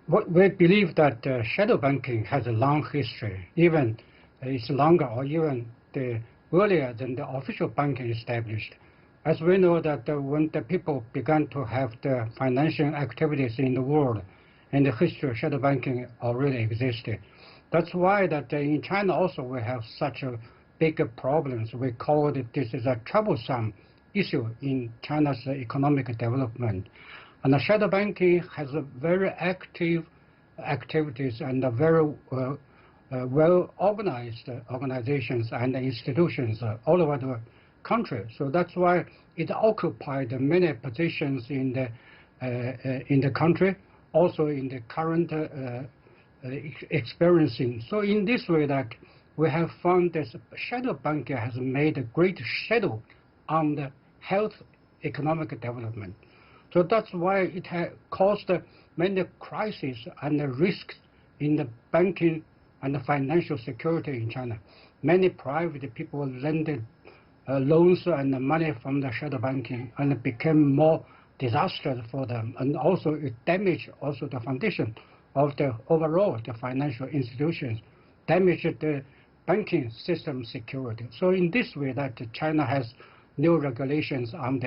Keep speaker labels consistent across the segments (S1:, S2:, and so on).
S1: We believe that shadow banking has a long history, even it's longer or even earlier than the official banking established. As we know that when the people began to have the financial activities in the world, in the history, shadow banking already existed. That's why that in China also we have such a big problems. We call it this is a troublesome issue in China's economic development. And the shadow banking has a very active activities and a very well-organized organizations and institutions all over the country. So that's why it occupied many positions in the country, also in the current experiencing. So in this way that we have found this shadow banking has made a great shadow on the health economic development. So that's why it has caused many crises and risks in the banking and the financial security in China. Many private people lended loans and money from the shadow banking, and it became more disastrous for them. And also it damaged also the foundation of the overall the financial institutions, damaged the banking system security. So in this way that China has new regulations on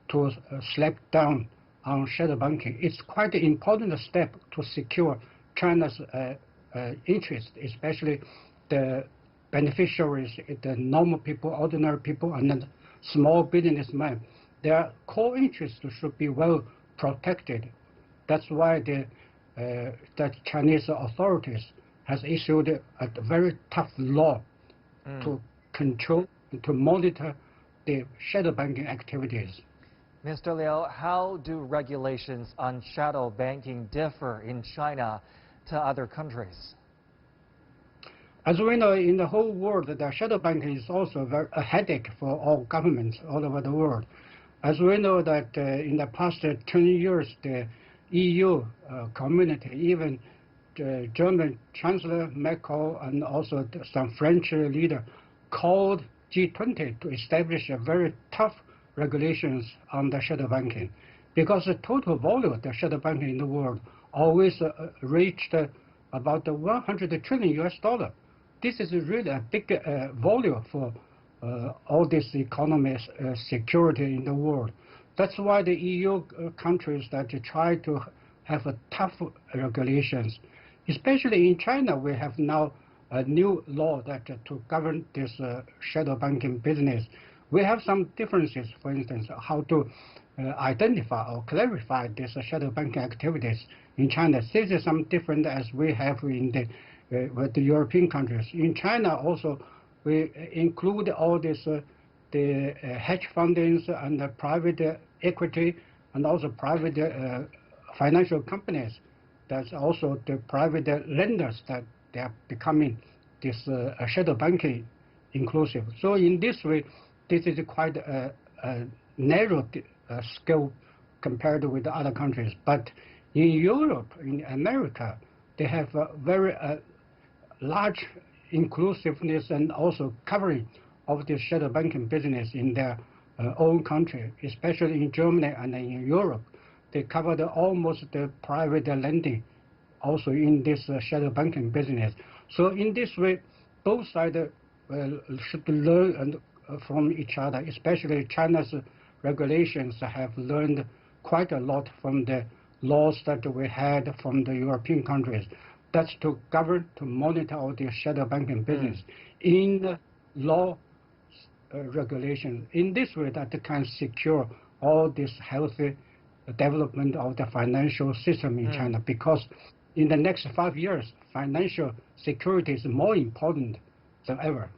S1: to slap down on shadow banking. It's quite an important step to secure China's interest, especially the beneficiaries, the normal people, ordinary people, and the small businessmen. Their core interests should be well protected. That's why that Chinese authorities has issued a very tough law to control, to monitor the shadow banking activities.
S2: Mr. Liu, how do regulations on shadow banking differ in China to other countries?
S1: As we know, in the whole world, the shadow banking is also a headache for all governments all over the world. As we know that in the past 20 years, the EU community, even the German Chancellor Merkel and also some French leader called G20 to establish a very tough regulations on the shadow banking, because the total volume of the shadow banking in the world always reached about $100 trillion US. This is really a big volume for all this economy security in the world. That's why the EU countries that try to have a tough regulations, especially in China, we have now a new law that to govern this shadow banking business. We have some differences, for instance, how to identify or clarify this shadow banking activities in China. This is some different as we have in with the European countries. In China also, we include all this the hedge fundings and the private equity and also private financial companies. That's also the private lenders that they are becoming this shadow banking inclusive. So in this way, this is quite a narrow scope compared with the other countries. But in Europe, in America, they have a very large inclusiveness and also covering of the shadow banking business in their own country, especially in Germany and in Europe. They covered almost the private lending also in this shadow banking business. So in this way, both sides should learn from each other, especially China's regulations have learned quite a lot from the laws that we had from the European countries. That's to govern, to monitor all the shadow banking business in the law regulation. In this way, that can secure all this healthy development of the financial system in China, because in the next 5 years, financial security is more important than ever.